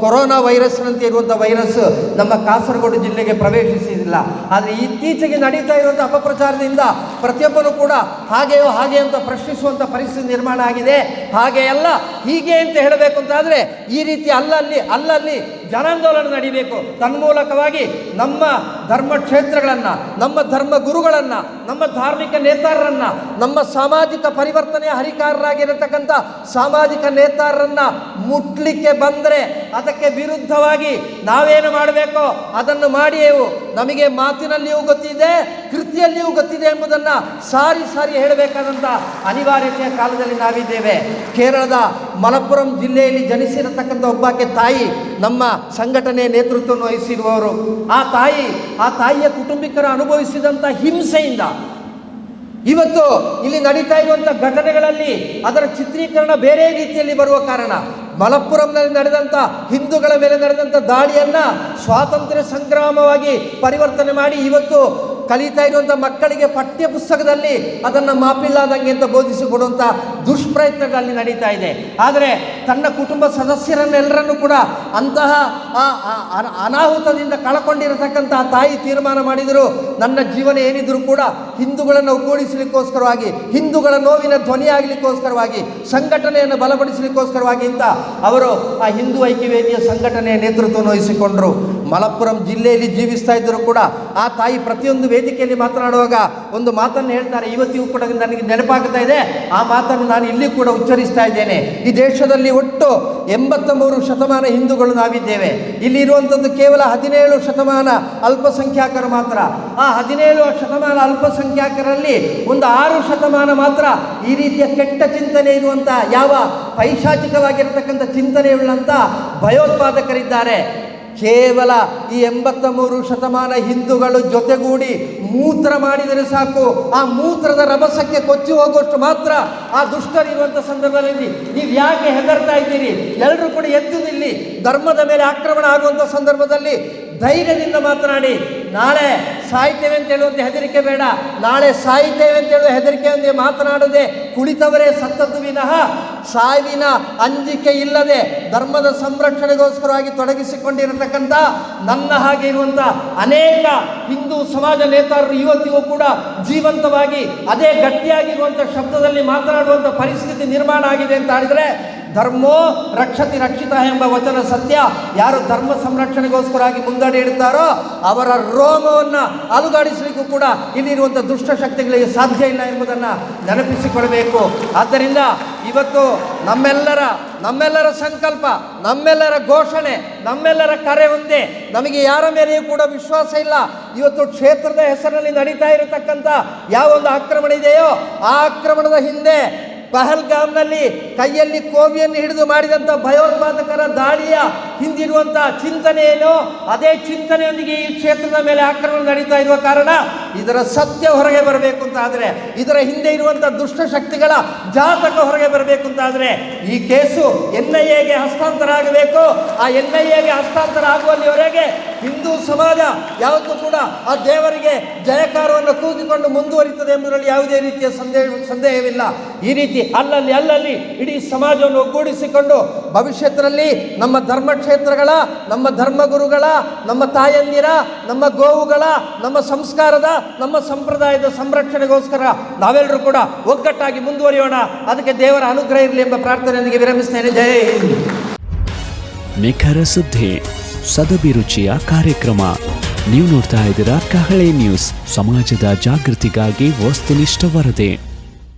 Speaker 1: ಕೊರೋನಾ ವೈರಸ್ನಂತೆ ಇರುವಂಥ ವೈರಸ್ ನಮ್ಮ ಕಾಸರಗೋಡು ಜಿಲ್ಲೆಗೆ ಪ್ರವೇಶಿಸಿಲ್ಲ. ಆದರೆ ಇತ್ತೀಚೆಗೆ ನಡೀತಾ ಇರುವಂಥ ಅಪಪ್ರಚಾರದಿಂದ ಪ್ರತಿಯೊಬ್ಬರು ಕೂಡ ಹಾಗೆ ಅಂತ ಪ್ರಶ್ನಿಸುವಂಥ ಪರಿಸ್ಥಿತಿ ನಿರ್ಮಾಣ ಆಗಿದೆ. ಹಾಗೆ ಅಲ್ಲ, ಹೀಗೆ ಅಂತ ಹೇಳಬೇಕು ಅಂತಾದರೆ ಈ ರೀತಿ ಅಲ್ಲಲ್ಲಿ ಜನಾಂದೋಲನ ನಡೀಬೇಕು. ತನ್ಮೂಲಕವಾಗಿ ನಮ್ಮ ಧರ್ಮ ಕ್ಷೇತ್ರಗಳನ್ನು, ನಮ್ಮ ಧರ್ಮ ಗುರುಗಳನ್ನು, ನಮ್ಮ ಧಾರ್ಮಿಕ ನೇತಾರರನ್ನು, ನಮ್ಮ ಸಾಮಾಜಿಕ ಪರಿವರ್ತನೆಯ ಹರಿಕಾರರಾಗಿರತಕ್ಕಂಥ ಸಾಮಾಜಿಕ ನೇತಾರರನ್ನು ಮುಟ್ಲಿಕ್ಕೆ ಬಂದರೆ ಅದಕ್ಕೆ ವಿರುದ್ಧವಾಗಿ ನಾವೇನು ಮಾಡಬೇಕೋ ಅದನ್ನು ಮಾಡಿಯೇವು. ನಮಗೆ ಮಾತಿನಲ್ಲಿಯೂ ಗೊತ್ತಿದೆ, ಕೃತಿಯಲ್ಲಿಯೂ ಗೊತ್ತಿದೆ ಎಂಬುದನ್ನು ಸಾರಿ ಹೇಳಬೇಕಾದಂಥ ಅನಿವಾರ್ಯತೆಯ ಕಾಲದಲ್ಲಿ ನಾವಿದ್ದೇವೆ. ಕೇರಳದ ಮಲಪ್ಪುರಂ ಜಿಲ್ಲೆಯಲ್ಲಿ ಜನಿಸಿರತಕ್ಕಂಥ ಒಬ್ಬಾಕೆ ತಾಯಿ ನಮ್ಮ ಸಂಘಟನೆಯ ನೇತೃತ್ವವನ್ನು ವಹಿಸಿರುವವರು. ಆ ತಾಯಿಯ ಕುಟುಂಬಿಕರು ಅನುಭವಿಸಿದಂಥ ಹಿಂಸೆಯಿಂದ ಇವತ್ತು ಇಲ್ಲಿ ನಡೀತಾ ಇರುವಂಥ ಘಟನೆಗಳಲ್ಲಿ ಅದರ ಚಿತ್ರೀಕರಣ ಬೇರೆ ರೀತಿಯಲ್ಲಿ ಬರುವ ಕಾರಣ ಮಲಪ್ಪುರಂನಲ್ಲಿ ನಡೆದಂಥ ಹಿಂದೂಗಳ ಮೇಲೆ ನಡೆದಂಥ ದಾಳಿಯನ್ನು ಸ್ವಾತಂತ್ರ್ಯ ಸಂಗ್ರಾಮವಾಗಿ ಪರಿವರ್ತನೆ ಮಾಡಿ ಇವತ್ತು ಕಲಿತಾ ಇರುವಂಥ ಮಕ್ಕಳಿಗೆ ಪಠ್ಯ ಪುಸ್ತಕದಲ್ಲಿ ಅದನ್ನು ಮಾಪಿಲ್ಲಾದಂಗೆ ಅಂತ ಬೋಧಿಸಿಕೊಡುವಂಥ ದುಷ್ಪ್ರಯತ್ನಗಳಲ್ಲಿ ನಡೀತಾ ಇದೆ. ಆದರೆ ತನ್ನ ಕುಟುಂಬ ಸದಸ್ಯರನ್ನೆಲ್ಲರನ್ನೂ ಕೂಡ ಅಂತಹ ಅನಾಹುತದಿಂದ ಕಳಕೊಂಡಿರತಕ್ಕಂಥ ತಾಯಿ ತೀರ್ಮಾನ ಮಾಡಿದರು, ನನ್ನ ಜೀವನ ಏನಿದ್ರೂ ಕೂಡ ಹಿಂದೂಗಳನ್ನು ಒಗ್ಗೂಡಿಸಲಿಕ್ಕೋಸ್ಕರವಾಗಿ, ಹಿಂದೂಗಳ ನೋವಿನ ಧ್ವನಿಯಾಗಲಿಕ್ಕೋಸ್ಕರವಾಗಿ, ಸಂಘಟನೆಯನ್ನು ಬಲಪಡಿಸಲಿಕ್ಕೋಸ್ಕರವಾಗಿ ಅಂತ ಅವರು ಆ ಹಿಂದೂ ಐಕ್ಯವೇದಿಯ ಸಂಘಟನೆಯ ನೇತೃತ್ವವನ್ನು ವಹಿಸಿಕೊಂಡರು. ಮಲಪ್ಪುರಂ ಜಿಲ್ಲೆಯಲ್ಲಿ ಜೀವಿಸ್ತಾ ಇದ್ದರೂ ಕೂಡ ಆ ತಾಯಿ ಪ್ರತಿಯೊಂದು ವೇದಿಕೆಯಲ್ಲಿ ಮಾತನಾಡುವಾಗ ಒಂದು ಮಾತನ್ನು ಹೇಳ್ತಾರೆ, ಇವತ್ತಿಗೂ ಕೂಡ ನನಗೆ ನೆನಪಾಗ್ತಾ ಇದೆ. ಆ ಮಾತನ್ನು ನಾನು ಇಲ್ಲಿ ಕೂಡ ಉಚ್ಚರಿಸ್ತಾ ಇದ್ದೇನೆ. ಈ ದೇಶದಲ್ಲಿ ಒಟ್ಟು 83 ಶತಮಾನ ಹಿಂದೂಗಳು ನಾವಿದ್ದೇವೆ. ಇಲ್ಲಿ ಇರುವಂಥದ್ದು ಕೇವಲ 17 ಶತಮಾನ ಅಲ್ಪಸಂಖ್ಯಾತರು ಮಾತ್ರ. ಆ 17 ಶತಮಾನ ಅಲ್ಪಸಂಖ್ಯಾತರಲ್ಲಿ ಒಂದು 6 ಶತಮಾನ ಮಾತ್ರ ಈ ರೀತಿಯ ಕೆಟ್ಟ ಚಿಂತನೆ ಇರುವಂಥ ಯಾವ ಪೈಶಾಚಿಕವಾಗಿರತಕ್ಕಂಥ ಚಿಂತನೆಯುಳ್ಳಂಥ ಭಯೋತ್ಪಾದಕರಿದ್ದಾರೆ. ಕೇವಲ ಈ 83 ಶತಮಾನ ಹಿಂದೂಗಳು ಜೊತೆಗೂಡಿ ಮೂತ್ರ ಮಾಡಿದರೆ ಸಾಕು, ಆ ಮೂತ್ರದ ರಭಸಕ್ಕೆ ಕೊಚ್ಚಿ ಹೋಗುವಷ್ಟು ಮಾತ್ರ ಆ ದುಷ್ಟರಿರುವಂಥ ಸಂದರ್ಭದಲ್ಲಿ ನೀವು ಯಾಕೆ ಹೆದರ್ತಾ ಇದ್ದೀರಿ? ಎಲ್ಲರೂ ಕೂಡ ಎದ್ದು ನಿಲ್ಲಿ. ಧರ್ಮದ ಮೇಲೆ ಆಕ್ರಮಣ ಆಗುವಂಥ ಸಂದರ್ಭದಲ್ಲಿ ಧೈರ್ಯದಿಂದ ಮಾತನಾಡಿ. ನಾಳೆ ಸಾಯ್ತೇವೆ ಅಂತ ಹೇಳುವಂಥ ಹೆದರಿಕೆ ಬೇಡ, ನಾಳೆ ಸಾಯ್ತೇವೆ ಅಂತ ಹೇಳುವ ಹೆದರಿಕೆಯೊಂದಿಗೆ ಮಾತನಾಡದೆ ಕುಳಿತವರೇ ಸತ್ತದ್ದು ವಿನಃ ಸಾವಿನ ಅಂಜಿಕೆ ಇಲ್ಲದೆ ಧರ್ಮದ ಸಂರಕ್ಷಣೆಗೋಸ್ಕರವಾಗಿ ತೊಡಗಿಸಿಕೊಂಡಿರತಕ್ಕಂಥ ನನ್ನ ಹಾಗೆ ಇರುವಂಥ ಅನೇಕ ಹಿಂದೂ ಸಮಾಜ ನೇತಾರರು ಇವತ್ತಿಗೂ ಕೂಡ ಜೀವಂತವಾಗಿ ಅದೇ ಗಟ್ಟಿಯಾಗಿರುವಂಥ ಶಬ್ದದಲ್ಲಿ ಮಾತನಾಡುವಂಥ ಪರಿಸ್ಥಿತಿ ನಿರ್ಮಾಣ ಆಗಿದೆ ಅಂತ ಹೇಳಿದರೆ, ಧರ್ಮೋ ರಕ್ಷತಿ ರಕ್ಷಿತ ಎಂಬ ವಚನ ಸತ್ಯ. ಯಾರು ಧರ್ಮ ಸಂರಕ್ಷಣೆಗೋಸ್ಕರವಾಗಿ ಮುಂದಡಿ ಇಡ್ತಾರೋ ಅವರ ರೋಮವನ್ನು ಅಲುಗಾಡಿಸಲಿಕ್ಕೂ ಕೂಡ ಇಲ್ಲಿರುವಂಥ ದುಷ್ಟಶಕ್ತಿಗಳಿಗೆ ಸಾಧ್ಯ ಇಲ್ಲ ಎಂಬುದನ್ನು ನೆನಪಿಸಿಕೊಳ್ಬೇಕು. ಆದ್ದರಿಂದ ಇವತ್ತು ನಮ್ಮೆಲ್ಲರ ಸಂಕಲ್ಪ, ನಮ್ಮೆಲ್ಲರ ಘೋಷಣೆ, ನಮ್ಮೆಲ್ಲರ ಕರೆ ಒಂದೇ. ನಮಗೆ ಯಾರ ಮೇಲೆಯೂ ಕೂಡ ವಿಶ್ವಾಸ ಇಲ್ಲ. ಇವತ್ತು ಕ್ಷೇತ್ರದ ಹೆಸರಿನಲ್ಲಿ ನಡೀತಾ ಇರತಕ್ಕಂಥ ಯಾವೊಂದು ಆಕ್ರಮಣ ಇದೆಯೋ ಆ ಆಕ್ರಮಣದ ಹಿಂದೆ ಪಹಲ್ಗಾಮ್ನಲ್ಲಿ ಕೈಯಲ್ಲಿ ಕೋವಿಯನ್ನು ಹಿಡಿದು ಮಾಡಿದಂಥ ಭಯೋತ್ಪಾದಕರ ದಾಳಿಯ ಹಿಂದಿರುವಂಥ ಚಿಂತನೆ ಏನೋ ಅದೇ ಚಿಂತನೆಯೊಂದಿಗೆ ಈ ಕ್ಷೇತ್ರದ ಮೇಲೆ ಆಕ್ರಮಣ ನಡೀತಾ ಇರುವ ಕಾರಣ ಇದರ ಸತ್ಯ ಹೊರಗೆ ಬರಬೇಕು ಅಂತ ಆದರೆ, ಇದರ ಹಿಂದೆ ಇರುವಂಥ ದುಷ್ಟಶಕ್ತಿಗಳ ಜಾತಕ ಹೊರಗೆ ಬರಬೇಕು ಅಂತ ಆದರೆ ಈ ಕೇಸು NIAಗೆ ಹಸ್ತಾಂತರ ಆಗಬೇಕು. ಆ NIAಗೆ ಹಸ್ತಾಂತರ ಆಗುವಲ್ಲಿವರೆಗೆ ಹಿಂದೂ ಸಮಾಜ ಯಾವತ್ತೂ ಕೂಡ ಆ ದೇವರಿಗೆ ಜಯಕಾರವನ್ನು ಕೂಗಿಕೊಂಡು ಮುಂದುವರಿಯುತ್ತದೆ ಎಂಬುದರಲ್ಲಿ ಯಾವುದೇ ರೀತಿಯ ಸಂದೇಹವಿಲ್ಲ. ಈ ರೀತಿ ಅಲ್ಲಲ್ಲಿ ಇಡೀ ಸಮಾಜವನ್ನು ಒಗ್ಗೂಡಿಸಿಕೊಂಡು ಭವಿಷ್ಯದಲ್ಲಿ ನಮ್ಮ ಧರ್ಮಕ್ಷೇತ್ರಗಳ, ನಮ್ಮ ಧರ್ಮಗುರುಗಳ, ನಮ್ಮ ತಾಯಂದಿರ, ನಮ್ಮ ಗೋವುಗಳ, ನಮ್ಮ ಸಂಸ್ಕಾರದ, ನಮ್ಮ ಸಂಪ್ರದಾಯದ ಸಂರಕ್ಷಣೆಗೋಸ್ಕರ ನಾವೆಲ್ಲರೂ ಕೂಡ ಒಗ್ಗಟ್ಟಾಗಿ ಮುಂದುವರಿಯೋಣ. ಅದಕ್ಕೆ ದೇವರ ಅನುಗ್ರಹ ಇರಲಿ ಎಂಬ ಪ್ರಾರ್ಥನೆಯೊಂದಿಗೆ ವಿರಮಿಸ್ತೇನೆ. ಜೈ ಹಿಂದ್.
Speaker 2: ನಿಖರ ಸುದ್ದಿ, ಸದಭಿರುಚಿಯ ಕಾರ್ಯಕ್ರಮ. ನೀವು ನೋಡ್ತಾ ಇದ್ದೀರಾ ಕಹಳೆ ನ್ಯೂಸ್, ಸಮಾಜದ ಜಾಗೃತಿಗಾಗಿ ವಸ್ತುನಿಷ್ಠ ವರದಿ.